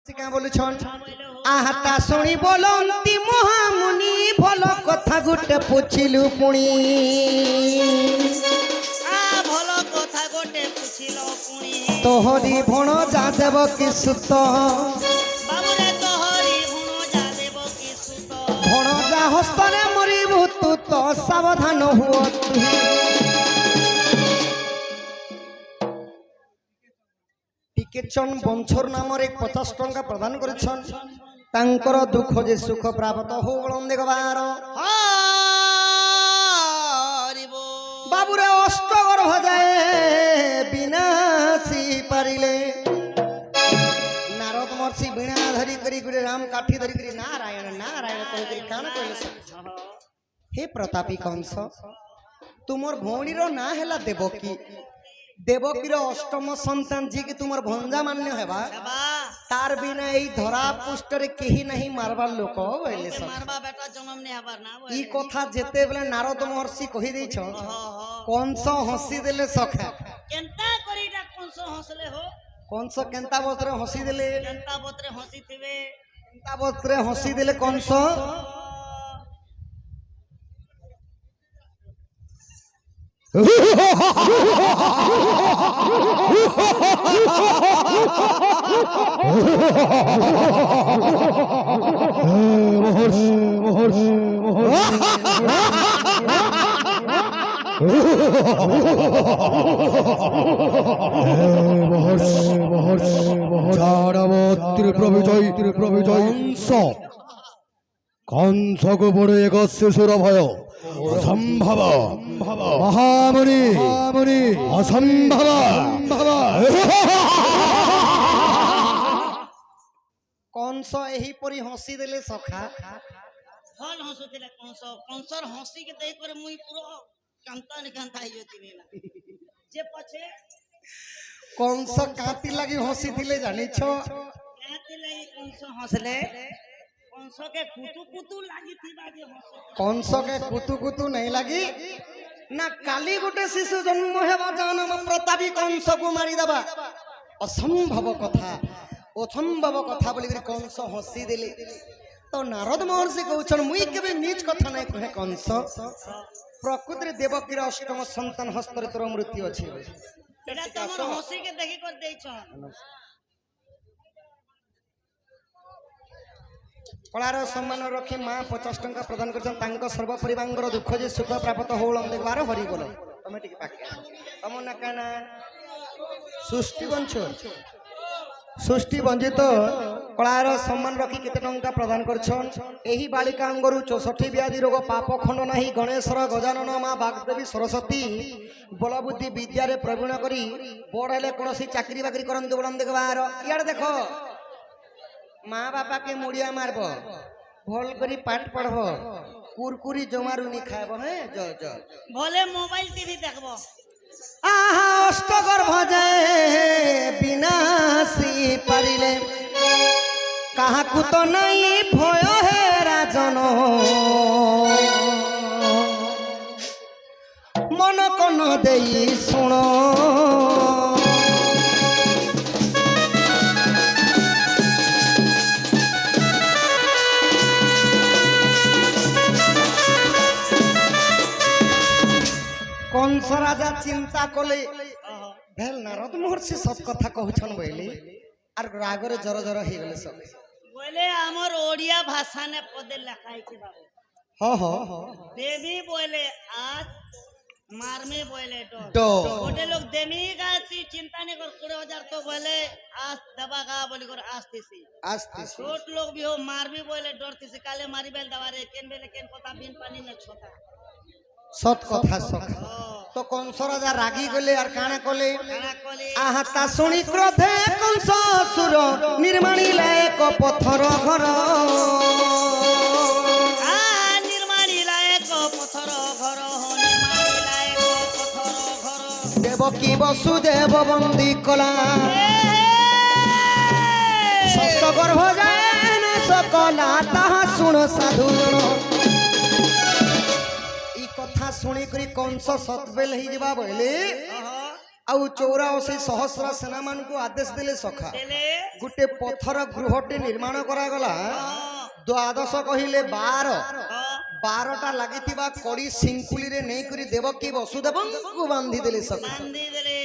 क्या बोलुछन आहाता सुनी बोलंती महामुनि भल कथा गुटे पुछिलु पुणी भल कथा गोटे पुछिलो पुणी तोहरी भण जा देव कि सुत बाबुरे तोहरी भण जा देव कि सुत भण जा हस्तरे मरिबु तू तो सावधान हुओ तू टिकेचन बंछोर नाम एक 50 टंका प्रदान करिछन तांकर दुख जे सुख प्राप्त हो बळन देखबार हरि बोल बाबुरे अष्टगर हो जाए विनाशी पारिले नारद महर्षि बीणा धरी करी गुरे राम काठी धरी करी नारायण नारायण कहि करी कान कहले हे प्रतापी कंस तुमर भौणी रो ना हैला देवकी देवकीर अष्टम संतान जी की तुमर भंजा मान्य हेबा तार बिना एई धरा पुष्टरे केही नहीं मारबार लोक होइले सब मारबा बेटा जन्म ने हबार ना ई कथा जेते बेले नारद महर्षि कहि दैछ कंस हसी देले सखा केनता करिडा कंस हसले हो कंस केंता बस्त्र हसी देले केनता बत्रे हसी थिबे केंता बस्त्र हसी देले कंस कंस गोपने एक शिशुर भय असंभव महामुनि असंभव कंस एही परी हसी देले सखा फल हसुतिले कंस कंसर हसी के देख कर मुई पूरा कांता ने कांता आइयोतिनी ना जे पछे कंस काती लागि हसी दिले जानि छ काती लागि कंस हसले कंस के कुतु कुतु लागि थिबा जे हस कंस के कुतु कुतु नहीं लगी ना काली गोटे शिशु जन्म हेबा जानम प्रतापी कंस को मारी दबा असंभव कथा बोली कंस हसी देले तो नारद महर्षि कहउछन मुई केबे नीच कथा नहीं कहे कंस प्रकृति देवकीर अष्टम संतान हस्तर तोर मृत्यु अछि एटा तमर हसी के देखि कर देछ कलार सम्मान रखी माँ 50 टंका प्रदान कर सर्व परिवार दुख जे सुख प्राप्त होल देखबार हरि बोल तुम टी पाके तुम ना कहना सृष्टि वंचित कलार सम्मान रखी केते टंका प्रदान करछन एही बालिका अंगरु 64 व्याधि रोग पाप खंड नाही गणेश्वर गजानन माँ बागदेवी सरस्वती बल बुद्धि विद्या रे प्रवीण करी बड़ हेले कोनोसी चाकरी बाकरी करंतु बोलन देखबार इयार देखो माँ बापा के मुड़िया मारब भल करी पाठ पढ़ब कुरकुरी जमारू नहीं खाएब हैं जो भले मोबाइल टीवी देखबो आहा अष्टगर भजे विनाशी पारिले काहाकु तो नहीं भय हे राजन मन कन देई सुनो कंस राजा चिंता कले भेल नारद महर्षि सब कथा कहछन बोली आर रागरे जर जर हे गेले सब बोले हमर ओडिया भाषा ने पदे लिखाई के बाबू हो देवी बोले आज मार में बोले डो गोटे लोग देमी का चिंता नहीं कर 20,000 तो बोले आज दबा का बोली कर आस्ती छोट लोग भी हो मार भी बोले डरती से काले मारी बेल दवारे केन बेले केन पता बिन पानी न छोटा सत कथा सखा तो कंस राजा रागी गले और काना कले आहाता सुनी क्रोधे कंस असुर निर्माणी लायक पत्थर घर निर्माणी लायक पत्थर घर निर्माणी लायक पत्थर घर देवकी वसुदेव बंदी कला षष्ठ गर्भ जाए न सकला ताहा सुन साधु कथा शुणी कंस सतबेल ही जवा बोले ଆଉ 84 ସହସ୍ର ସେନା ମାନଙ୍କୁ ଆଦେଶ ଦେଲେ ସଖା ଦେଲେ ଗୋଟେ ପଥର ଗୃହଟେ ନିର୍ମାଣ କରାଗଲା। ଦ୍ୱାଦଶ କହିଲେ 12ଟା ଲାଗିଥିବା କଡ଼ି ସିଙ୍କୁଲିରେ ନେଇକରି ଦେବକୀ ବସୁଦେବଙ୍କୁ ବାନ୍ଧି ଦେଲେ ସଖା। ବାନ୍ଧି ଦେଲେ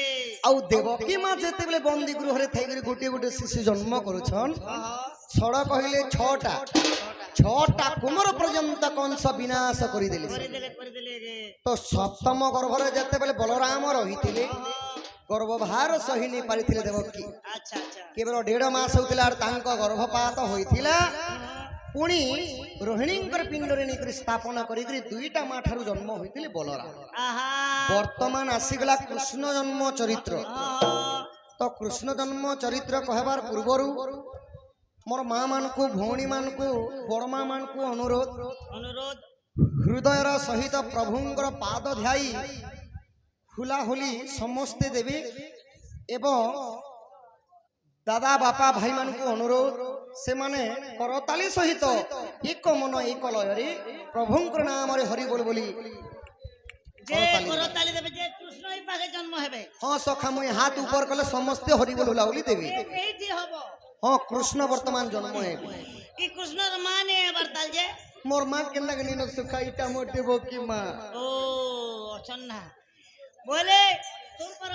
ଆଉ ଦେବକୀ ମା ଯେତେବେଳେ ବନ୍ଦୀ ଗୃହରେ ଥାଇକରି ଗୋଟିଏ ଗୋଟିଏ ଶିଶୁ ଜନ୍ମ କରୁଛନ୍ ଛଡ଼ କହିଲେ 6ଟା କୁମର ପର୍ଯ୍ୟନ୍ତ କଂସ ବିନାଶ କରିଦେଲେ। କରିଦେଲେ ତ ସପ୍ତମ ଗର୍ଭରେ ଯେତେବେଳେ ବଳରାମ ରହିଥିଲେ ଗର୍ଭଭାର ସହି ନେଇ ପାରିଥିଲେ ଦେବକୀ। ଆଚ୍ଛା ଆଚ୍ଛା କେବଳ 1.5 ମାସ ହଉଥିଲା ତାଙ୍କ ଗର୍ଭପାତ ହୋଇଥିଲା। ପୁଣି ରୋହିଣୀଙ୍କର ପିଣ୍ଡରେ ନେଇକରି ସ୍ଥାପନ କରିକରି 2ଟା ମା ଠାରୁ ଜନ୍ମ ହୋଇଥିଲେ ବଳରାମ। ଆହା ବର୍ତ୍ତମାନ ଆସିଗଲା କୃଷ୍ଣ ଜନ୍ମ ଚରିତ୍ର। ତ କୃଷ୍ଣ ଜନ୍ମ ଚରିତ୍ର କହିବାର ପୂର୍ବରୁ ମୋର ମା ମାନଙ୍କୁ ଭଉଣୀ ମାନଙ୍କୁ ବଡ଼ ମା ମାନଙ୍କୁ ଅନୁରୋଧ ହୃଦୟର ସହିତ ପ୍ରଭୁଙ୍କର ପାଦ ଧ୍ୟାଇ ହୁଲାହୁଲି ସମସ୍ତେ ଦେବେ ଏବଂ ଦାଦା ବାପା ଭାଇ ମାନଙ୍କୁ ଅନୁରୋଧ ସେମାନେ କରତାଳି ସହିତ ଏକ ମନ ଏକ ଲୟରେ ପ୍ରଭୁଙ୍କର ନାମରେ ହରି ବୋଲ ବୋଲି ଯେ କରତାଳି ଦେବେ ଯେ କୃଷ୍ଣ এই পাখে জন্ম হবে। ହଁ ସଖା ମୁଇଁ ହାତ ଉପର କଲେ ସମସ୍ତେ ହରି ବୋଲ ହୁଲାହୁଲି ଦେବେ। এইটি হবো ହଁ କୃଷ୍ଣ ବର୍ତ୍ତମାନ ଜନ୍ମ ହେବେ। ই কৃষ্ণর মানে এবার তাল যে मोर माँ केन्दा के नीनो सुखा इटा मोटे बोकी माँ ও অছন না বলে তুম পর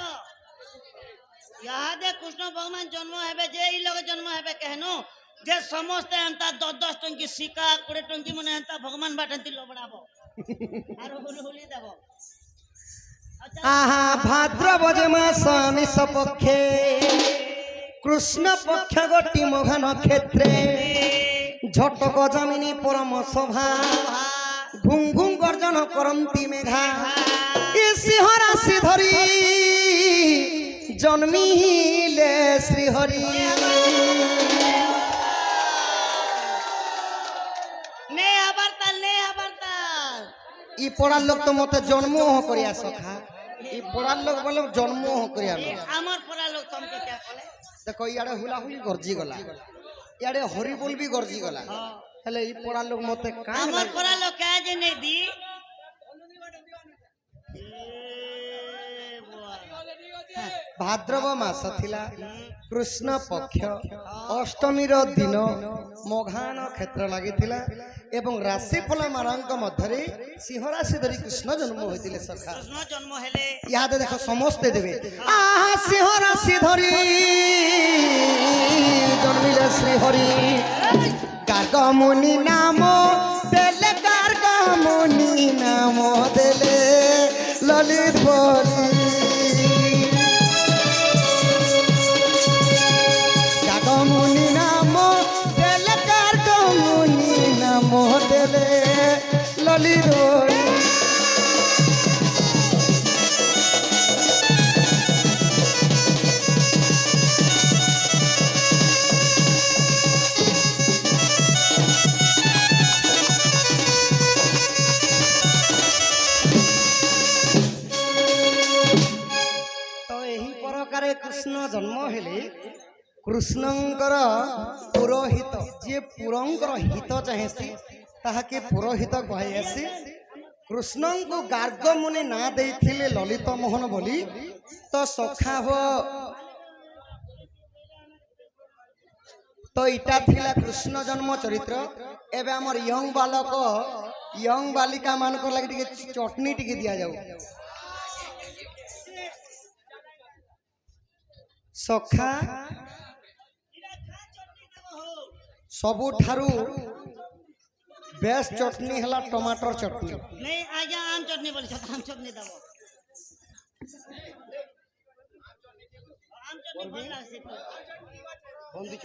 ইয়াদে কৃষ্ণ ভগবান জন্ম হবে যে এই লোক জন্ম হবে কেহনো যে সমস্ত এন্তা 10 টঙ্কি শিকা 20 টঙ্কি মনে এন্তা ভগবান বাটন্তি লবড়াবো আর হুলি দেব। आहा भाद्र बजे मास आमिष पक्षे कृष्ण पक्ष गोटी मघन क्षेत्रे झटक जमिनी परम शोभा घुं घुं गर्जन करंती मेघा ए सिंह राशि धरी जन्मिले श्रीहरि নে আবার তাল ই পড়ার লোক তো মতে জন্ম করিয়া সখা ই পড়ার লোক বলে জন্ম করিয়া লোক। আমার পড়া লোক তমকে কে কলে দেখো ইয়াড়ে হুলাহুলি গর্জি গলা ইয়াড়ে হরি বল भी গর্জি গলা হেলে ই পড়ার লোক মতে কাঁ আমার পড়া লোক কে যে নেই দি भाद्रव मास थिला कृष्ण पक्ष अष्टमी रो दिन मघान क्षेत्र लागिथिला एवं राशिफल मानक मध्यरे सिंह राशि धरी कृष्ण जन्म होइतिले सखा। কৃষ্ণ জন্ম হেলে याद देखो समस्ते देवे आहा सिंह राशि धरी जन्मिले श्रीहरि गार्ग मुनि नाम देले गार्ग मुनि नाम देले ललित बलि गार्ग मुनि नाम देले गार्ग मुनि नाम देले ललित बलि। कृष्ण जन्म हेले कृष्णंकर पुरोहित जे पुरंकर हित चाहेसी ताहाके पुरोहित कहेसी। कृष्ण को गार्ग मुनि ना देथिले ललित मोहन बोली तो सखा हो तो इटा थिला कृष्ण जन्म चरित्र। एबे हमर यंग बालक यंग बालिका मान को लागि टिके चटनी टिके दिया जाऊ सखा सबुठारू बेस्ट चटनी हला टमाटर चटनी नहीं आजा आम चटनी बोली आम चटनी दबो आम चटनी भल लागसी बंदी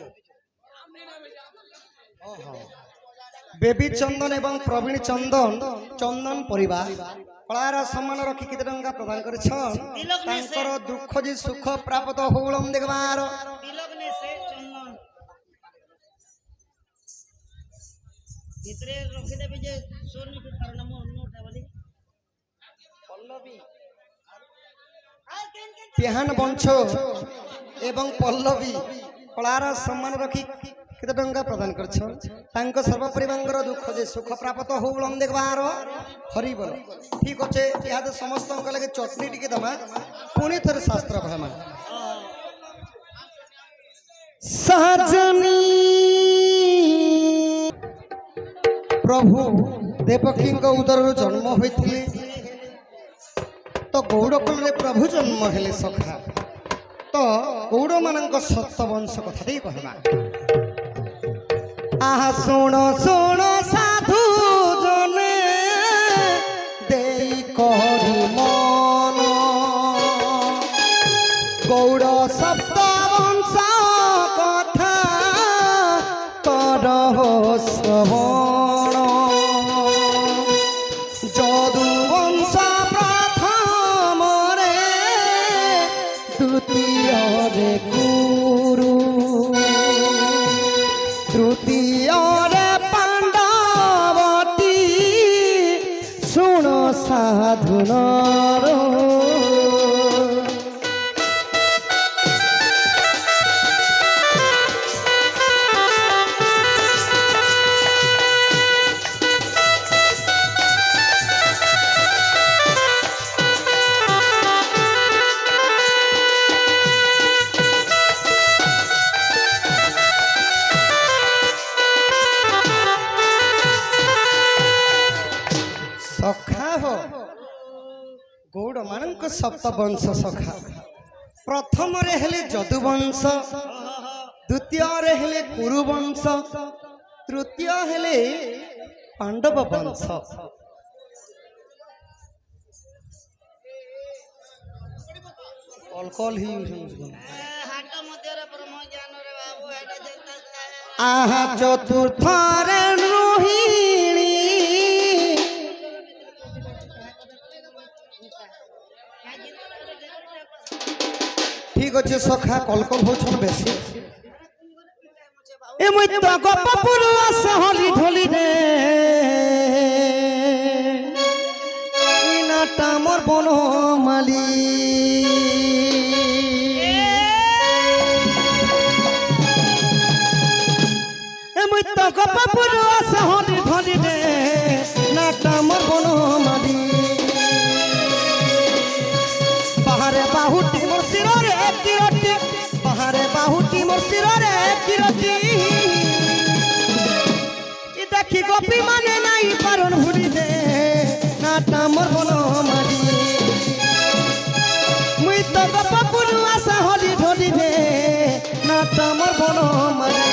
बेबी चंदन एवं प्रवीण चंदन चंदन परिवार कलार सम्मान रखी केते टंका प्रदान कर दुख जी सुख प्राप्त होलम देखबार तिलक ने से चंदन ভিতরে রখে দেবে যে সোনি কো কারণ নোটা বলি পল্লবী আর কেন কেন पेहान बंश एवं पल्लवी कलार सम्मान रखी କେତେ ଟଙ୍କା ପ୍ରଦାନ କରିଛ ତାଙ୍କ ସର୍ବ ପରିବାରଙ୍କର ଦୁଃଖ ଯେ ସୁଖ ପ୍ରାପ୍ତ ହଉ ବଳମ୍ ଦେଖବାର ହରି ବୋଲ ଠିକ ଅଛେ ଇହାଦେ ସମସ୍ତଙ୍କ ଲାଗି ଚଟନି ଟିକେ ଦମା ପୁଣି ଥରେ ଶାସ୍ତ୍ର ଭାମା ସଜନୀ ପ୍ରଭୁ ଦେବକୀଙ୍କ ଉଦରରୁ ଜନ୍ମ ହୋଇଥିଲେ ତ ଗୌଡ଼କୁଳରେ ପ୍ରଭୁ ଜନ୍ମ ହେଲେ ସଖା ତ ଗୌଡ଼ମାନଙ୍କ ସତ ବଂଶ କଥାଟି କହିବା ଆହା ଶୁଣ ଶୁଣ ସାଧୁ ଜନେ ଦେଇ କରି ମନ ଗୌଡ଼ ସପ୍ତ ବଂଶ କଥା କର ଶ୍ରବଣ ଯଦୁ ବଂଶ ପ୍ରଥମରେ ଦ୍ୱିତୀୟରେ ଗୁରୁ ତୃତୀୟରେ ପାଣ୍ଡବତୀ ଶୁଣ ସାଧୁନର ସଖା ହୋ ଗୌଡ଼ ମାନଙ୍କ ସପ୍ତ ବଂଶ ସଖା ପ୍ରଥମରେ ହେଲେ ଯଦୁବଂଶ ଦ୍ୱିତୀୟରେ ହେଲେ କୁରୁ ବଂଶ ତୃତୀୟ ହେଲେ ପାଣ୍ଡବ ବଂଶ କଲ ହି ହାଟ ମଧ୍ୟରେ ବ୍ରହ୍ମ ଜ୍ଞାନରେ ବାବୁ ଏଟା ଯେନ୍ତା ଆହା ଚତୁର୍ଥରେ ରୋହିଣୀ ঠিক আছে সখা কলকল হচ্ছন বেশি এ মই তো গপপুর সহলি ঢলি রে ইনাটা মোর বনমালী এ মই তো গপপুর সহলি ঢলি রে নাটা মোর বনমালী বাহারে বাহুটি মোর শিররে কিরতি বাহারে বাহুটি মোর শিররে কিরতি ই দেখি গোপী মানে নাই পারন ভুলি দে নাটা মোর বনমালী মুই তো গপপুর আশা হলি ঢলি দে নাটা মোর বনমালী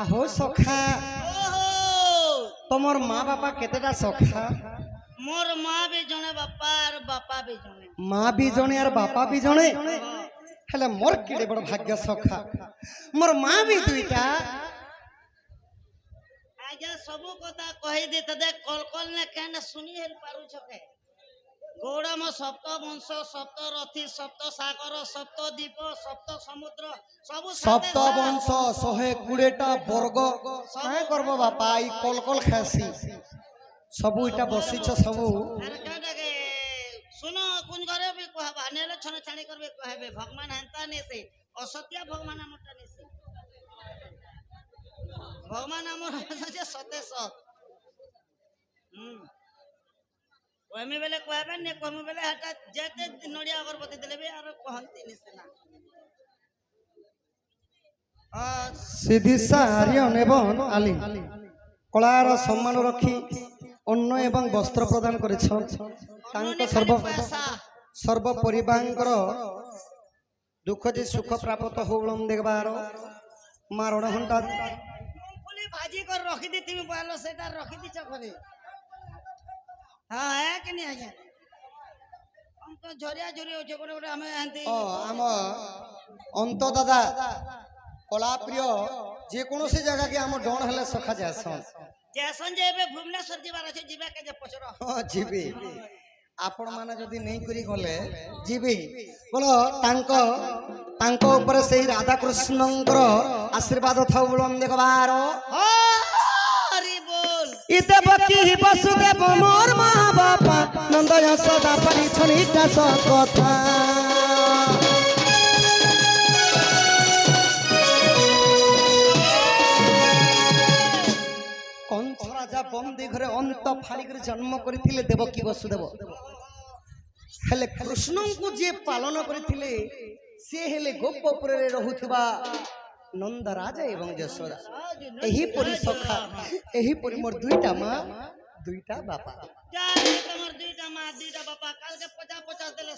আহো সখা তোমার মা বাবা কেতেটা সখা মোর মা বি জনে বাপা আর বাপা বি জনে মা বি জনে আর বাপা বি জনে হেলে মোর কেড়ে বড় ভাগ্য সখা মোর মা বি দুইটা আজ্ঞা সবু কথা কহি দে তদে কল কল নে কেন শুনি হেল পারু ছকে গৌড়াম সপ্ত বংশ সপ্ত রথি সপ্ত সাগর সপ্ত দ্বীপ সপ্ত সমুদ্র সবু সপ্ত বংশ 120টা বর্গ কাহে করব বাপা এই কলকল খাসি সবু এটা বসিছ সবু আরে কাটাকে শুনো কোন ঘরে বি কহবা নেলে ছনে ছানি করবে কহবে ভগবান হেনতা নেছে অসত্য ভগবান আমটা নেছে ভগবান আমার যে সতে সত কমি বেলে কহবে নে কমি বেলে হাটা যেতে নড়িয়া অগরবতী দিলে বি আর কহন্তি নিছে না সিদ্ধি সারিয়ন এবং আলী কলার সম্মান রক্ষি অন্ন এবং বস্ত্র প্রদান করেছ তাঙ্ক সর্ব পরিবারଙ୍କର দুঃখ যে সুখ প্রাপ্ত হৌলম দেখবার মা রণঘণ্টা মুংফলি ভাজি করে রখি দি তুমি বলো সেটা রখি দিছ করে হ্যাঁ হ্যাঁ কেনি আজ্ঞা हम तो झरिया झुरी हो गोटे गोटे आम आम অন্ত দাদা কলা প্রিয় যে কোনসি জায়গাকে আমার ডন হলে সখা যাসন জেসন যে এবে ভুবনেশ্বর যাবার আছে জিবা কে যে পছর ଯିବି ଆପଣ ମାନେ ଯଦି ନେଇକରି ଗଲେ ଯିବି ବୋଲ ତାଙ୍କ ଉପରେ ସେଇ ରାଧାକୃଷ୍ଣଙ୍କର ଆଶୀର୍ବାଦ ଥାଉ ବୋଲନ୍ ଦେଖବାର হরি বল ଇ ଦେବକୀ ବସୁଦେବ ମୋର ମା ବାପା ନନ୍ଦ ଯଶୋଦା ପରି ଛନିଟା କଥା কংস রাজা বন্দী ঘরে অন্ত ফাড়িকি জন্ম করেছিলেন দেবকী বসুদেব হেলে কৃষ্ণଙ୍କୁ যে পালন করেছিলে সে হেলে গোপপুরে রহুথিবা নন্দ রাজা এবং যশোদা ଏହି পরি সখা ଏହି পরি মোর দুইটা মা দুইটা বাপা জানি তোমার দুইটা মা দুইটা বাপা কালকে 50 দিলে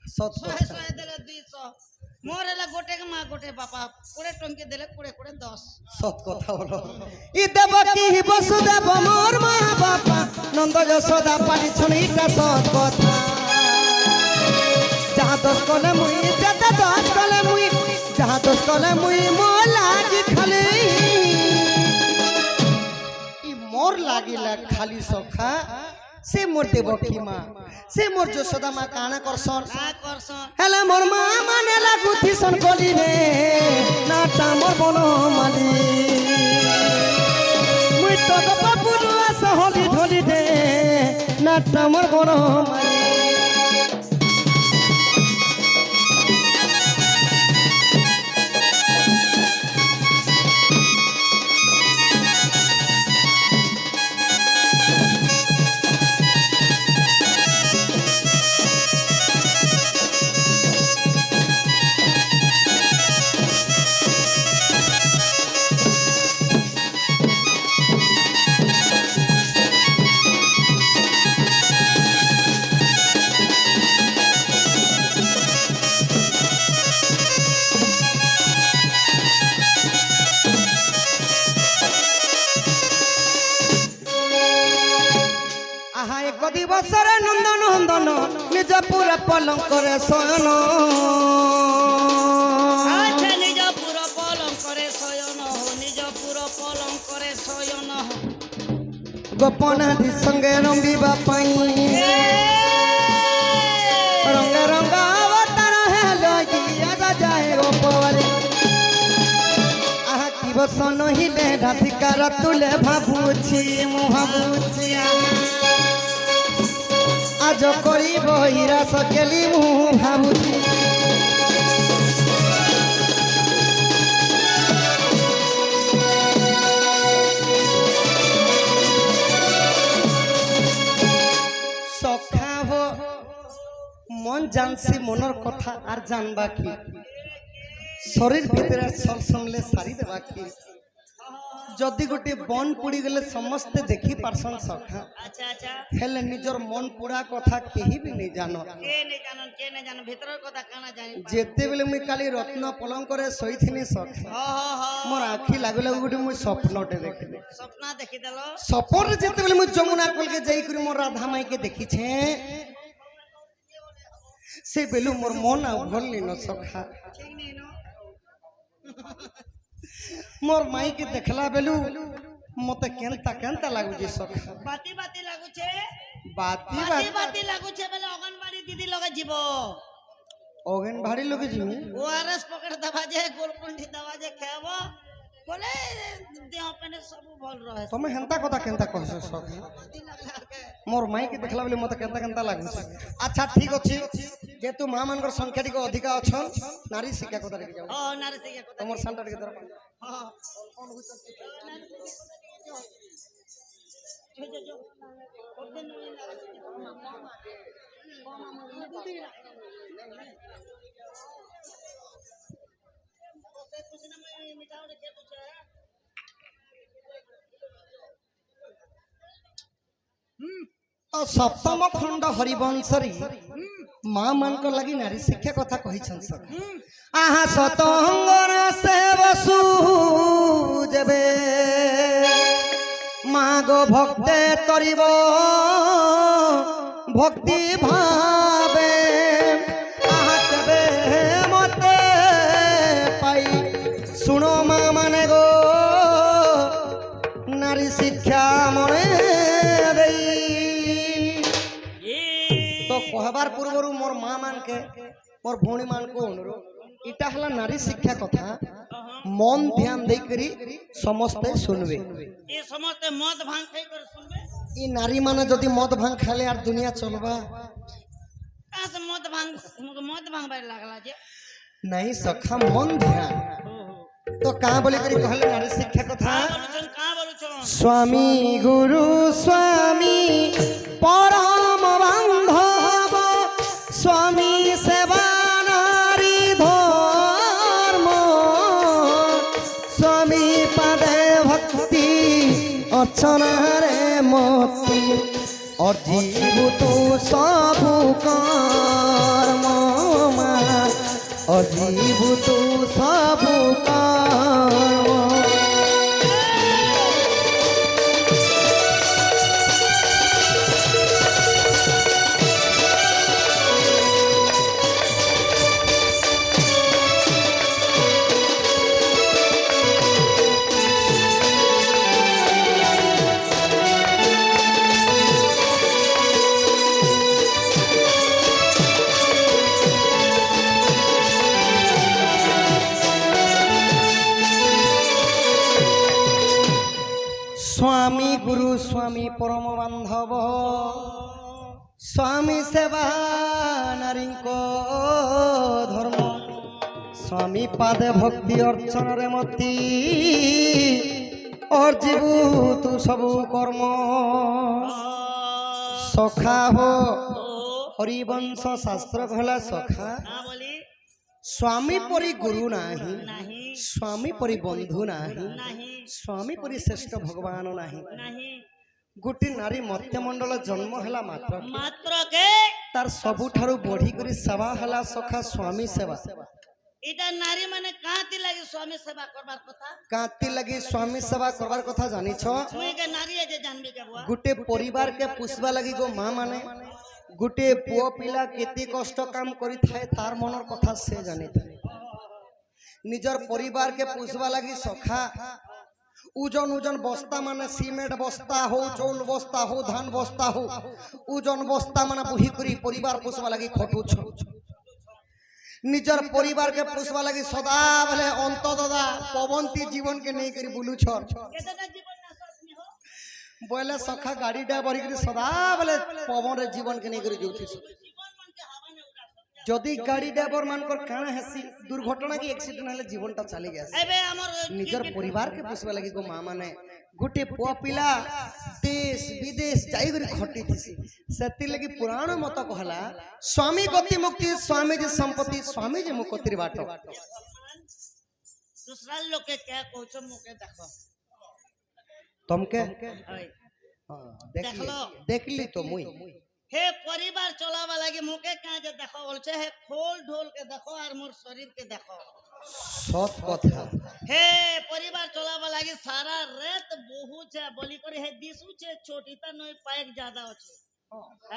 100 100 দিলে 200 মোর এলা গোটে মা গোটে বাপা 20 টঙ্কি দিলে 20 10 সত কথা বলো ই দেবকী বসুদেব মোর মা বাপা নন্দ যশোদা পারি ছনিটা সত কথা যাহা দোষ কলে মুই যেতে দোষ কলে মুই যাহা দোষ কলে মুই মোর লাগি খালি ই মোর লাগিলা খালি সখা সে মোর দেবকী মা সে মোর যশোদা মা কানা করছন না করছন হেলে মোর মা মানে লাগুথিছন কলি রে নাটা মোর বন মালি মুই তো বাপুরু আস হলি ঢলি দে নাটা মোর বন মালি আহা এক দিবসরে নন্দন নন্দন নিজ পুরা পলঙ্করে শয়ন আচ্ছা নিজ পুর পলং করে শয়ন নিজ পুর পলং করে শয়ন গোপনাদি সঙ্গে রঙ্গিবা পাই রঙ্গ রঙ্গ অবতার হেলো গিয়া যায় গোপরে আহা কি বস নহিলে রাধিকার তুলে ভাবুছি মু ভাবুছি আজ করিব হীরা সকেলি মু ভাবুছি সখা হো মন জানছি মনের কথা আর জানবা কি শরীর ভিতরে সব সমলে সারি দেবা কি যদি গোটে বন পুড়ি গেলে সমস্তে দেখি পারছন সখা আচ্ছা আচ্ছা হেলে নিজর মন পুরা কথা কেহি বি নেই জানো কে নে জানো ভিতরের কথা কানা জানি যেতেবেলে মুই কালি রত্ন পলঙ্করে শোইথিনি সখা মোর আখি লাগু লাগু গোটে মুই স্বপ্নটে দেখিলি স্বপ্ন দেখি দেল স্বপ্নরে যেতেবেলে মুই যমুনা কলকে যাই করি মোর রাধা মাইকে দেখিছে সে বেলু মোর মন আর ভরলি ন সখা ঠিক নেই নো মোর মাইকে দেখলা বেলু মতে কেনতা কেনতা লাগুছে সখা বাতি বাতি লাগুছে বাতি বাতি বাতি লাগুছে বলে অঙ্গনবাড়ি দিদি লগে যাব অগেন ভাড়ি লোকে জিমি ওআরএস পকেট দবা যে গোলকুন্ডি দবা যে খাব বলে দেহ পেনে সব ভাল রহে তুমি হেনতা কথা কেনতা কহছ সখা মোর মাইকে দেখলা বেলে মতে কেনতা কেনতা লাগুছে আচ্ছা ঠিক আছে যেহেতু মা মানকর সংখ্যা টিকে অধিকা অছন নারী শিক্ষা কথা রেখে যাও ও নারে সিকে কথা তোমার সানটা টিকে দরকার হ্যাঁ সপ্তম খণ্ড হরিবংশরি মা মানক লাগি নারী শিক্ষা কথা কহিছন সখা আহা সতঙ্গর সে বসু যেবে মা গো ভক্তে তরিব ভক্তি ভাবে আহা তবে মতে মানকে মোর ভৌণী মানকু অনুরোধ এটা হলা নারী শিক্ষা কথা মন ধ্যান দেই করি সমস্তে শুনবে এই সমস্ত মদ ভাঙ খাই করে শুনবে ই নারী মানে যদি মদ ভাঙ খালে আর দুনিয়া চলবা কাছে মদ ভাঙবার লাগলা যে नहीं सखा मन ध्यान तो कहाँ बोले करी कहले नारी शिक्षा कथा का बोलुछन स्वामी गुरु स्वामी परम बांधव स्वामी सेवा नारी धर्म स्वामी पदे भक्ति अर्चना रे मोती और जीव तू सबु कर्म अजीब तू सब स्वामी गुरु स्वामी परम बांधव स्वामी सेवा नारी को धर्म स्वामी पादे भक्ति अर्चन रे मती और जीवु तू सबु कर्म सखा हो हरिवंश शास्त्र कहला सखा का बोली स्वामी परी गुरु नाही नहीं स्वामी परी बंधु नाही नहीं स्वामी परी श्रेष्ठ भगवान नाही नहीं गोटे नारी मध्यमंडल जन्म हैला मात्र के तार सबुठारु बढ़ी करी सेवा हैला सखा स्वामी सेवा इटा नारी माने काती लागी स्वामी सेवा करबार कथा काती लगी स्वामी सेवा करबार कथा जानी छ मुई के नारी जे जानबी के बुआ गोटे परिवार के पुष्बा लगी गो माँ माने गोटे पुओ पिला केते कष्ट काम करी थाए तार मनर कथा से जानी थाए निजर परिवार के पुष्बा लगी सखा उजन उजन बस्ता माने सीमेंट बस्ता हो चौल बस्ता हो धान बस्ता हो उजन बस्ता माने बुही करी परिवार पुष्बा लगी खटू छ निजर परिवार के पुष्बा लगी सदा बेले अंत दादा पवंती जीवन के नहीं करी बुलू छ केतना जीवन नाश में हो बोले सखा गाड़ी ड्राइवर करी सदा बेले पवन रे जीवन के नहीं करी जोथि जीवन मन के हवा ने उड़ा जदि गाड़ी ड्राइवर मानकर काना हेसी दुर्घटना की एक्सीडेंट हेले जीवन ता चली गया एबे हमर निजर परिवार के पुष्बा लगी गो माँ माने गोटे पुआ पिला देश विदेश जाई गरी खटी थिसी सेति लगी पुराण मत कहला स्वामी गति मुक्ति स्वामी जी संपत्ति स्वामी जी मुक्तिर बाट दूसरा लोग के क्या कहछो मुके देखो तुमके ओए देखली देखली तो मुई हे परिवार चलावा लागी मुके का जे देखो बोलछे हे खोल ढोल के देखो और मोर शरीर के देखो सत कथा हे परिवार चलावा लागी सारा रात बहुत छे बोली करे हे दिसु छे छोटीता नय पाएक ज्यादा होछे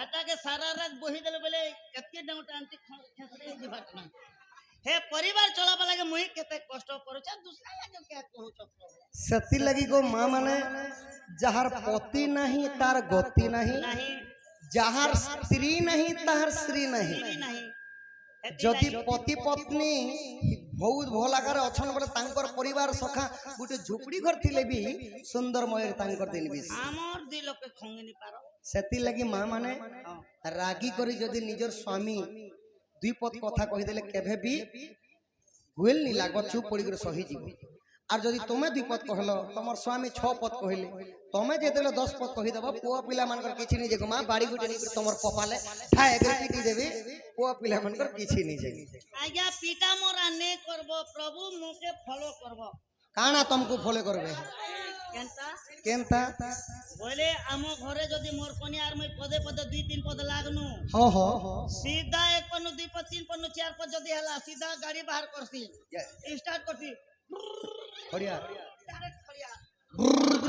एटा के सारा रात बही देले बेले कत्ते डाउट आंटी खेसरे जीवात ना हे परिवार चलावा लागी मुई केते कष्ट करूछ दूसरा लागे क्या कहूछ सेति लगी गो माँ माने जहार पति नहीं तार गति नहीं नहीं जहार स्त्री नहीं तार श्री नहीं नहीं नहीं जदि पति पत्नी बहुत भला करे अछन बोले तांकर परिवार सखा गुटे झुपड़ी घर थिले भी सुंदर मयर तांकर दिन भी हमर दिल के खंगनी पारो सेति लगी माँ माने रागी करी जदि निजर स्वामी दुई पद कथा कहि देले केभे भी गुल नी लागो चुप पड़ी कर सही जीव आर जदि तुमे दुई पद कहलो तमर स्वामी 6 पद कहले तमे जेतेले 10 पद कहि देबो पुआ पिला मानकर किछि नै जेगो मां बाड़ी गुटे नी तमर पपाले ठाए कर पीटी देबे पुआ पिला मानकर किछि नै जेगी आज्ञा पिता मोरा ने करबो प्रभु मुके फॉलो करबो काना तुमको फॉलो करबे केनता केनता बोले आमो घरे जदी मोर कन्या आर मैं पदे पदे 2-3 पद लागनु हो सीधा 1 पन्नु 2 पद 3 पन्नु 4 पद जदी हला सीधा गाड़ी बाहर करसी स्टार्ट करसी खड़िया डायरेक्ट खड़िया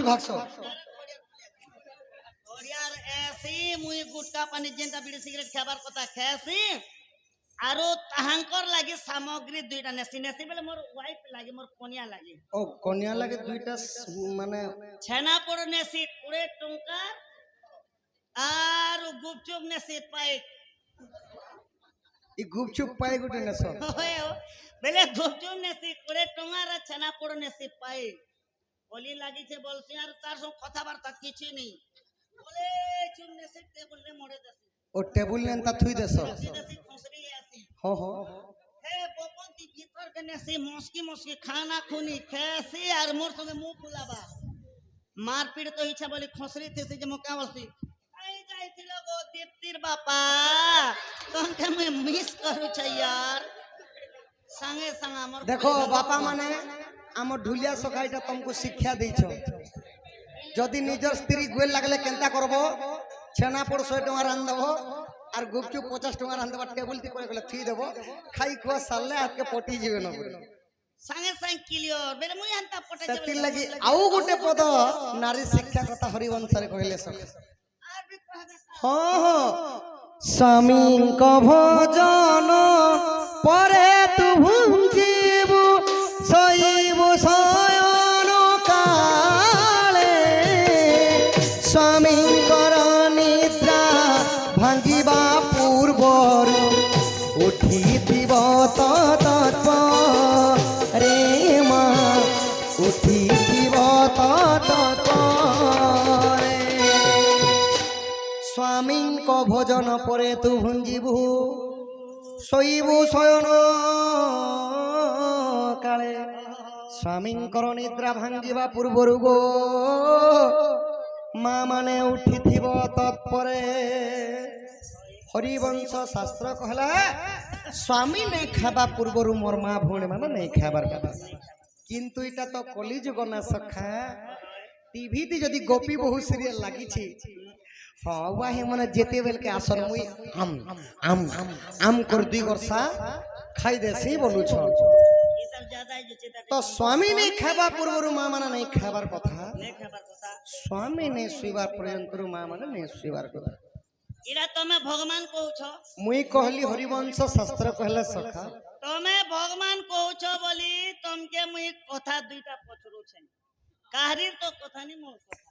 भागसो और यार ऐसी मुई गुटका पानी जेंता बीड़ी सिगरेट खाबार कथा खासी आरो ताहांकर लागि सामग्री दुईटा नेसी नेसी बेले मोर वाइफ लागि मोर कन्या लागि ओ कन्या लागे दुईटा माने छेना पड़ नेसी 20 टंका आरो गुपचुप नेसी पाई ଇ ଗୁପଚୁପ ପାଏ ଗୋଟେ ନେସ होए हो बेले गुपचुप नेसी 20 टंगार छेना पोड़ नेसी पाए बोली लागी छे बोलसी यार तार सो कथा बार्ता किछि नहीं बोले चुम नेसी टेबल रे मोड़े दसी ଓ ଟେବୁଲ ନେ ଏନ୍ତା ଥୁଇ ଦେସ दसी खसरी आसी ହଁ ହଁ हे बोपंती भीतर के नेसी मस्की मस्की खाना खुनी खेसी यार मोर संगे मुंह फुलाबा मारपीट तो इच्छा बोली खसरी थे से जे मोका बसी आई जाइथिलो गो दीप्तिर बापा तोन के मैं मिस करू छ यार संगे संग हमर देखो बापा माने आम ढुलिया सखाईटा तुमको शिक्षा देछ जदि निजर स्त्री गोल लागले केनता करबो छेना पोड़ 100 टका रान देबो और गुपचुप 50 टका रान देबो टेबल ती करे गले थी देबो खाई खुआ सालले हाथ के पटी जीवे न संगे संग क्लियर बेले मुई अंता पटे सेति लगी आउ गोटे पद नारी शिक्षा कथा हरिवंश रे कहले सब आर भी कहबे हाँ हाँ स्वामी को भोजन परे तु भुंजीबु शैबु शयन काले स्वामी कर निद्रा भांगिबा पूर्वर उठिथिब तत्परे मा उठिथिब तत्परे स्वामी को भोजन परे तु भुंजीबु शोइबु शयन काले स्वामी निद्रा भांगिबा पूर्वरु गो माँ माने उठिथिब तत्परे हरिवंश शास्त्र कहला स्वामी नहीं खाबा पूर्वरु मोर माँ भौणी माने नहीं खाबार कथा किंतु इटा तो कलिजुग ना सखा टीवी ती जदि गोपी बहु सीरियल लागी छी हाँ वाही मने जेते बेल के आसन मुई आम कर दी वर्षा खाई देसी बोलू छ ई सब ज्यादा है जे चेता तो स्वामी नहीं खाबा पूर्वरु माँ माने नहीं खाबार कथा नहीं खबर पता स्वामी नहीं सुइबार पर्यंतरु माँ माने नहीं सुइबार कथा इरा तमे भगवान कहू छ मुई कहली हरिवंश शास्त्र कहले सखा तमे भगवान कहू छ बोली तमके मुई कथा दुईटा पछरू छै काहरीर तो कथा नहीं मोर कथा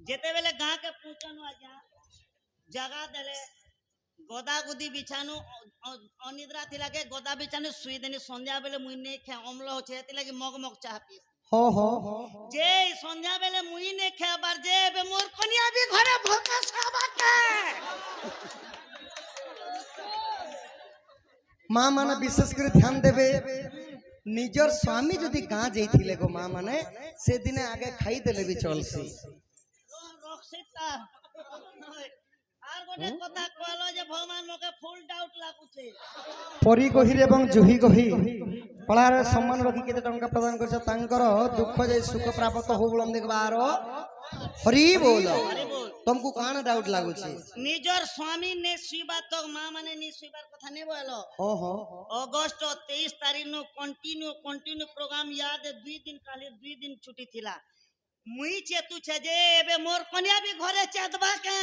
जेते बेले गां के पूछन आजा जगह देले गोदा गुदी बिछानु अनिद्रा थिला के गोदा बिछानु सुई देनी संध्या बेले मुई नहीं खे अम्ल होछे एति लागि मग मग चाह पी हो हो जे संध्या बेले मुई नहीं खाबार जे बे मोर कनिया भी घरे भोका साबा के माँ माने विशेष कर ध्यान देवे निजर स्वामी जदि गाँ जाइथिले गो माँ माने से दिने आगे खाई देले भी चलसी रक्षिता आर गोटे कथा कहलो जे भगवान मोके फुल डाउट लागुछे परी गहिर एवं जुही गही पलार सम्मान रखी केते टंका प्रदान करछ तांकर दुख जे सुख प्राप्त हो बोलम देखबार हरि बोल तुमको कान डाउट लागु छी निजर स्वामी ने सुइबा तो मां माने नि सुइबार कथा ने बोलो हो हो अगस्त 23 तारीख नो कंटिन्यू प्रोग्राम याद 2 दिन काले 2 दिन छुट्टी थिला मुई चेतु छे जे बे मोर कन्या भी घरे चेतबा के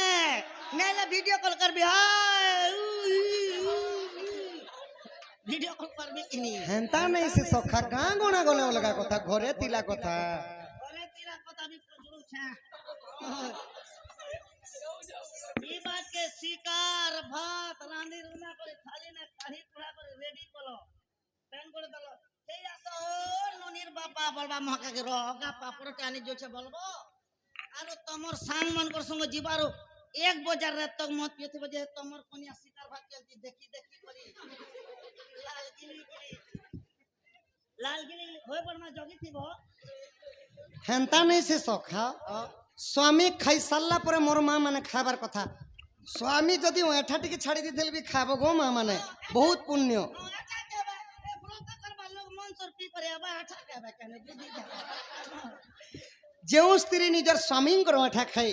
नेले वीडियो कॉल करबी हाय वीडियो कॉल करबी कि नहीं हेंता नहीं से सखा गाँ गोना गले लगा कथा घरे तिला कथा घरे तिला कथा भी पजरू छे ई बात के शिकार भात रांधी रुना करे थाली ने काढ़ी पुरा करे रेडी कलो पेन करे दलो हे आसो ननिर बापा बलबा महका के रोगा पापड़ टानी जो छे बोलबो आरो तमर सांग मन कर संग जीवारो एक बजार रात तक मत पियथे बजे तमर कनिया शिकार भात केलती देखी करी लालगिरी होय बरमा जगी थिबो हेंता नहीं से सखा स्वामी खाई सारला पर मोर माँ माने खाबार कथा स्वामी जदि एठा टिके छाड़ी दी भी खाबो गो माँ माने बहुत पुण्य जो स्त्री निजर स्वामी एठा खाए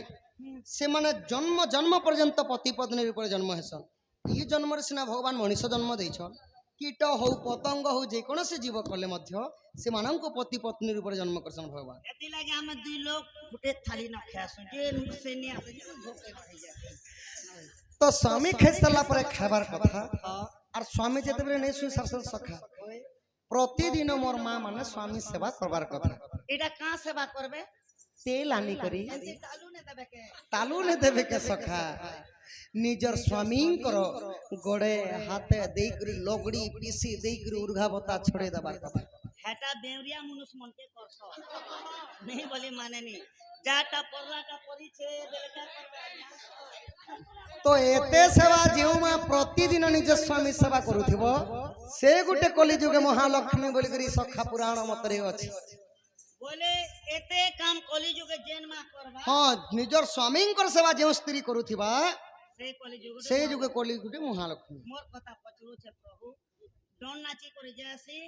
से माने जन्म जन्म पर्यंत पति पत्नी रूप जन्म हेसन ई जन्म सिना भगवान मनीष जन्म देछन कीट हो पतंग हो जेकोसी जीव कले मध्य से माननको पति पत्नी रूप जन्म करसन भगवान एति लागि हम दुई लोग फुटे थाली न खासु जे से नि आसे जे भोके खाइ जाय तो स्वामी खाई सारला पर खाबार कथा और स्वामी जेते बेले नै सुई सरसन सखा प्रतिदिन मोर माँ माने स्वामी सेवा करबार कथा एटा का सेवा करबे तेल आनी करी एंती तालू ने तबे के तालू ने देवे के सखा निजर स्वामी करो गोड़े हाथे देकरी लोगड़ी पीसी देकरी उर्घा बता छोड़े दबा कथा हेटा बेवरिया मनुष्य मन के करसो नहीं बोली माने नहीं जाटा परला का परिचय देले का करबा तो एते सेवा जेउ मा प्रतिदिन निज स्वामी सेवा करूथिबो से गुटे कली जुगे महालक्ष्मी बोली करी सखा पुराण मतरे अछि बोले एते काम कली जुगे जेन मा करबा हां निजर स्वामी कर सेवा जेउ स्त्री करूथिबा से कली जुगे से जुगे कली गुटे महालक्ष्मी मोर कथा पचरू छे प्रभु डोन नाची करी जासी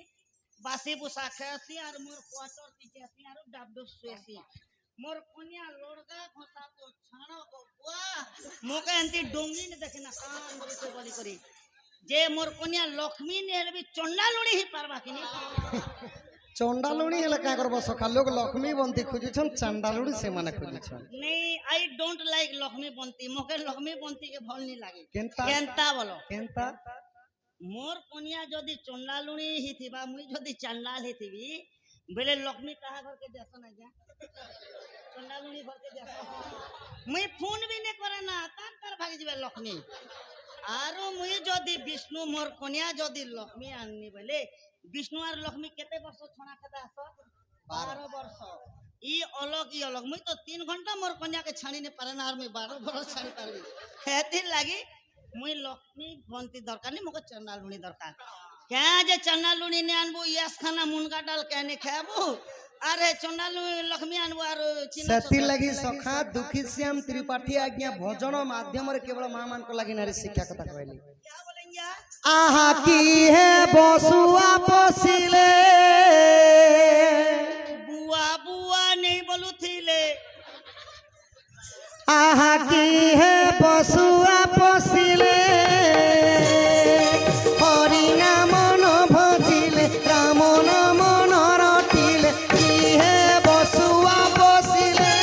बासी बुसा खासी और मोर क्वार्टर पीछे और डाबडो सुएसी मोर कोनिया लोड़का घोसा तो छाणो को बुआ मोके एंती डोंगी ने देखे ना कान मोर से बोली करी जे मोर कोनिया लक्ष्मी ने हेले भी चंडा लुड़ी ही पारबा कि नहीं चंडालुणी हेले का करबो सखा लोग लक्ष्मी बनती खोजिछन चंडालुणी से माने खोजिछन नहीं आई डोंट लाइक लक्ष्मी बनती मोके लक्ष्मी बनती के भल नहीं लागे केनता केनता बोलो केनता मोर कोनिया जदी चंडालुणी ही थिबा मुई जदी चंडाल ही थिबी बेले लक्ष्मी कहा घर के देसन आ जा चंडालुणी घर के देसन मुई फोन भी ने करे ना तान कर भागी जिबे लक्ष्मी आरो मुई जदी विष्णु मोर कोनिया जदी लक्ष्मी आननी बेले विष्णु और लक्ष्मी केते वर्ष छणा खदा आस 12 वर्ष ई अलग मुई तो 3 घंटा मोर कोनिया के छाणी ने पारे ना और मुई 12 वर्ष छाणी पारबी हेती लागी मुई लक्ष्मी बनती दरकार नहीं मोके चंडालुणी दरकार क्या जे चंडालुणी ने आनबो यस खाना मुनगा डाल के ने खाबो अरे चंडालुणी लक्ष्मी आनबो और चिना सती लगी सखा दुखी श्याम त्रिपाठी आज्ञा भजन माध्यम रे केवल मां मान को लगी नारी शिक्षा कथा कहली क्या बोलेंगे आहा की है बसुआ पसिले बुआ बुआ नहीं बोलू थीले आहा की है बसुआ पसिले हरि नाम न भजिले राम नाम न रटिले की है बसुआ पसिले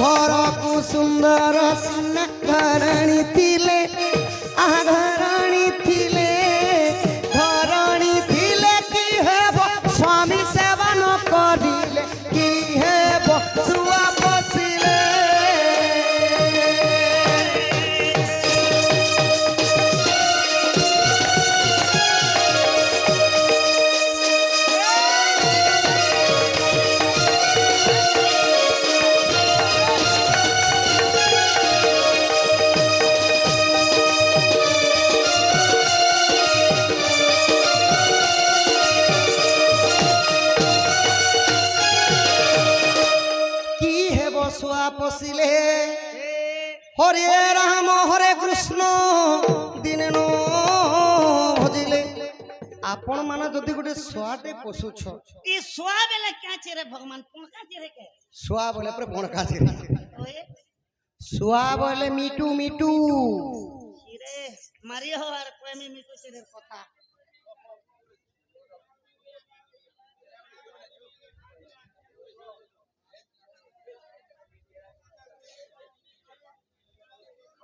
घर को सुंदर सिन्हा घराणी थिले आहा घराणी थिले की है स्वामी सेवा न करिले की है बसुआ पसिले पसिले हरे राम हरे कृष्ण दिन नो भजिले आपण माने जदि गुटे स्वाटे पोसुछ ई सुआ बेले क्या चेरे भगवान कोनका चेरे के सुआ बोले पर भणका चेरे ओए सुआ बोले मिटू मिटू रे मारियो और प्रेमी मिटू चेरे कथा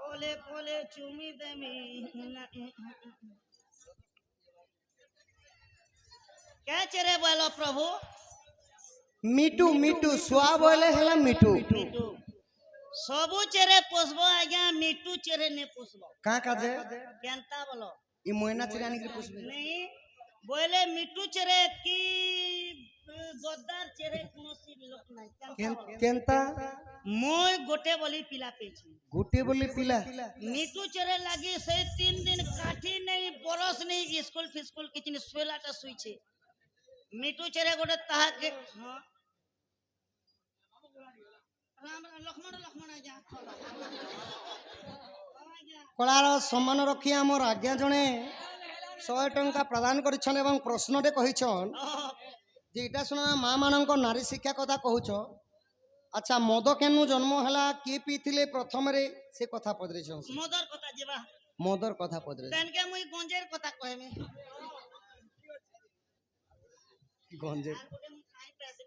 पोले पोले चुमी देमी क्या चेरे बोलो प्रभु मिटू मिटू सुआ बोले हला मिटू मिटू सबु चेरे पोसबो आज्ञा मिटू चेरे ने पोसबो का काजे केनता बोलो ई मोयना चिरानी के पोसबे नहीं बोले मिटू चेरे की गद्दार चेरे कोनोसी लोक नाही केनता मोय गोटे बोली पिला पेची गुटे बोली पिला मिटू चेरे लागी से 3 दिन काठी नहीं बरस नहीं स्कूल फिस्कूल किचन सोलाटा सुई छे मिटू चेरे गोटे ताहा के हां राम लक्ष्मण लक्ष्मण आज्ञा कलार सम्मान रखी आमर आज्ञा जणे 100 टंका प्रदान करिछन एवं प्रश्नटे कहिछन जे इटा सुना मां मानक नारी शिक्षा कथा कहूछ अच्छा मद केनु जन्म हला के पीथिले प्रथम रे से कथा पदरे छन मदर कथा जेबा मदर कथा पदरे तन के मुई गंजेर कथा कहमे गंजे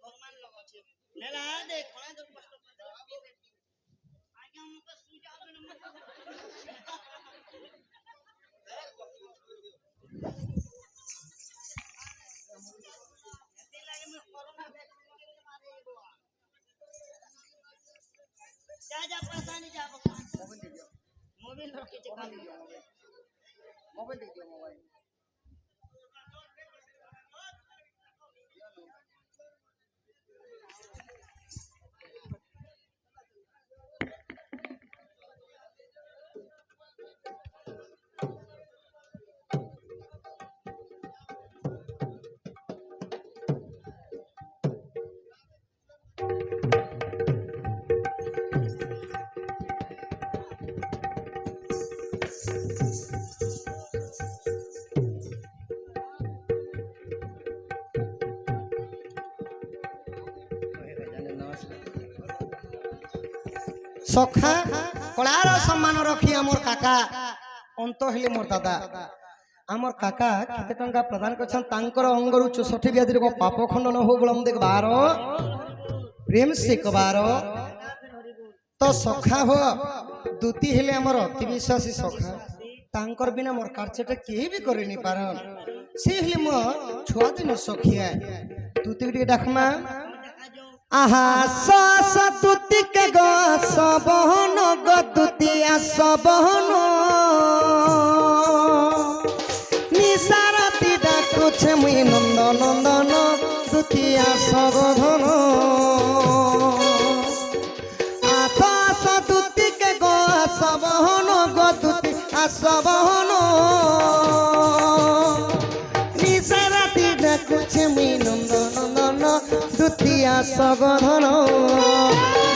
भगवान लोग अछि नेला देख खणा जो कष्ट आज्ञा मुके सुजाव যা পয়সা নি যাব মোবাইল রখিছে খালি মোবাইল দিয়ে দিও মোবাইল সখা কলার সম্মান রখি আমার কাকা অন্ত হেলি মোর দাদা আমার কাকা কেতে টঙ্কা প্রদান করছেন তাঙ্কর অঙ্গরু 64 ব্যাধি রোগ পাপ খণ্ডন হো বলম দেখবার প্রেম শিখবার তো সখা হো দুতি হেলে আমার অতি বিশ্বাসী সখা তাঙ্কর বিনা মোর কার্যটা কেহি বি করে নি পারন সে হেলে মো ছুয়া দিন সখিয়া দুতি টিকে ডাকমা আহা সস তুতি কে গো সবহন গো তুতিয়া সবহন নিসারতি ডাকুছে মুই নন্দ নন্দন তুতিয়া সগধন আসস তুতি কে গো সবহন গো তুতি সবহন নিসারতি ডাকুছে মুই নন্দ নন্দন দুতিয়া সগধন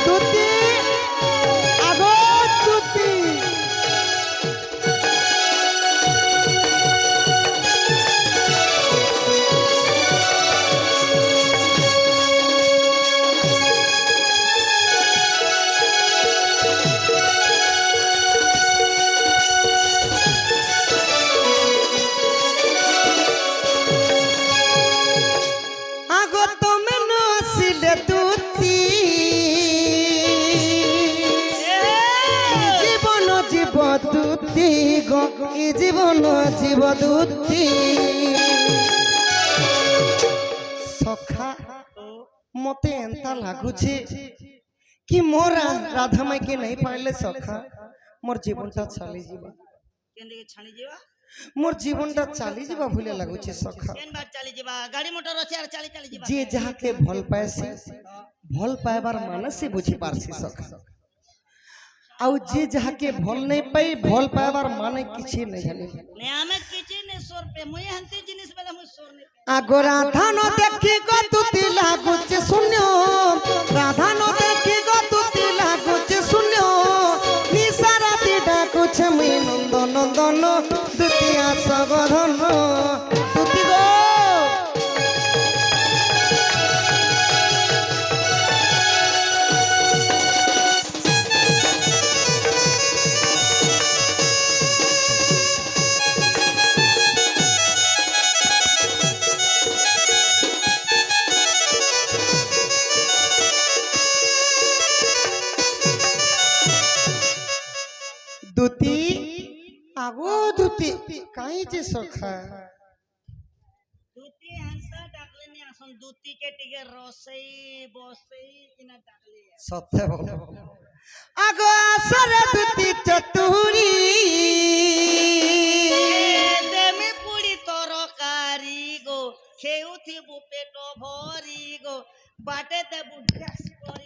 দুতি আগো দুতি আগো তুমি নসিলে দুতি জীবন জীব দুতি গো এই জীবন জীব দুতি সখা মতে এন্তা লাগুছে কি মোরা রাধা মাইকে নাই পাইলে সখা মোর জীবনটা চালি ଯିବା কেন দিকে ছানি যাবা মোর জীবনটা চালি ଯିବା ভুলে লাগুছে সখা কেন বার চালি যাবা গাড়ি মোটর আছে আর চালি চালি যাবা যে যাহাকে ভাল পাইছি ভাল পাইবার মানে সে বুঝি পারছি সখা আউ যে যাহাকে ভাল নাই পাই ভাল পাইবার মানে কিছু নাই জানি নে আমি কিছু নে সোর পে মুই হন্তি জিনিস বেলা মুই সোর নে আগো রাধানো দেখি গো তুতি লাগুছে শূন্য রাধানো দেখি গো তুতি লাগুছে শূন্য নিসারাতি ডাকুছে মুই নন্দ নন্দন দুতিয়া সগধন তুতি গো দুতি আগো দুতি কাই যে সখা দুতি হন্তা ডাকলে নি আসন দুতি কে টিকে রসই বসই কিনা ডাকলে সত্যি বল আগো আসরে দুতি চতুরি দেমি পুড়ি তরকারি গো খেউথিবু পেট ভরি গো বাটে দেবু ড্যাক্স করি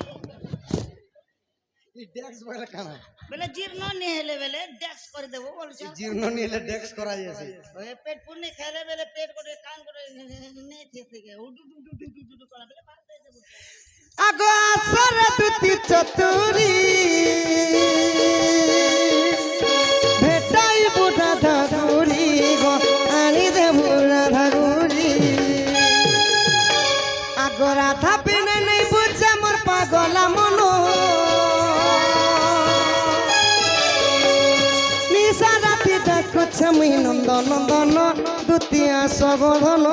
ই ডেক্স বলে কানা বেলে জীর্ণ নি হেলে বেলে ড্যাক্স করে দেবো বলছো জীর্ণ নিলে ডেক্স করা যাচ্ছে ওই পেট পুনি খেলে বেলে পেট করে কান করে নেই থেকে উডু ডু ডু ডু ডু ডু করা বেলে বাদ দিয়ে দেবো আগো আসরে দুতি চতুরি ভেটাই বুড়া ধাগুরি গো আনি দে বুড়া ধাগুরি আগো রাধা বিনে নেই বুঝে মোর পাগলা মনো নিশা রাতি ডাকুছে মুই নন্দ নন্দন দুতিয়া সগধন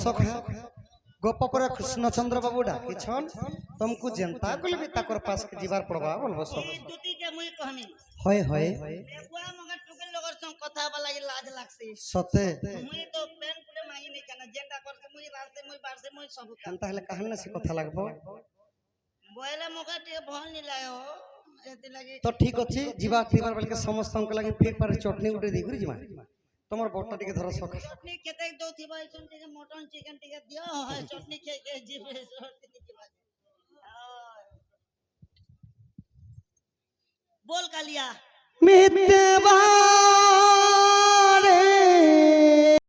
ସଖ ଗୋପ ପରେ କୃଷ୍ଣଚନ୍ଦ୍ର ବାବୁ ଡାକିଛନ୍ ତମକୁ ଯେନ୍ତା କଲେ ବି ତାକର ପାସ କେ ଯିବାର ପଡବା ବୋଲବ ସଖ এই দুটি কে মুই কহমি হয় হয় বেগুয়া মগে টুকেল লগর সঙ্গ কথা হবা লাগি লাজ লাগছে সতে মুই তো পেন পুলে মাগি নাই কেন যেটা করছে মুই রাতে মুই বারছে মুই সব কাম এন্তা হলে কাহন সে কথা লাগবো বইলে মগে টিকে ভাল নি লাগ এতে লাগি তো ঠিক আছে ଯିବା ପିଇବାର ବେଳକେ ସମସ୍ତଙ୍କ ଲାଗି ଫିର ପାରେ ଚଟଣି ଗୋଟେ ଦେଇକରି ଯିମା তোমার বটটা টিকে ধর সখ চটনি কেতে দউথিবা এছন টিকে মটন চিকেন টিকে দিও চটনি খেয়ে খেয়ে জিবে চটনি দিবা बोल कालिया মিথ্যেবাদ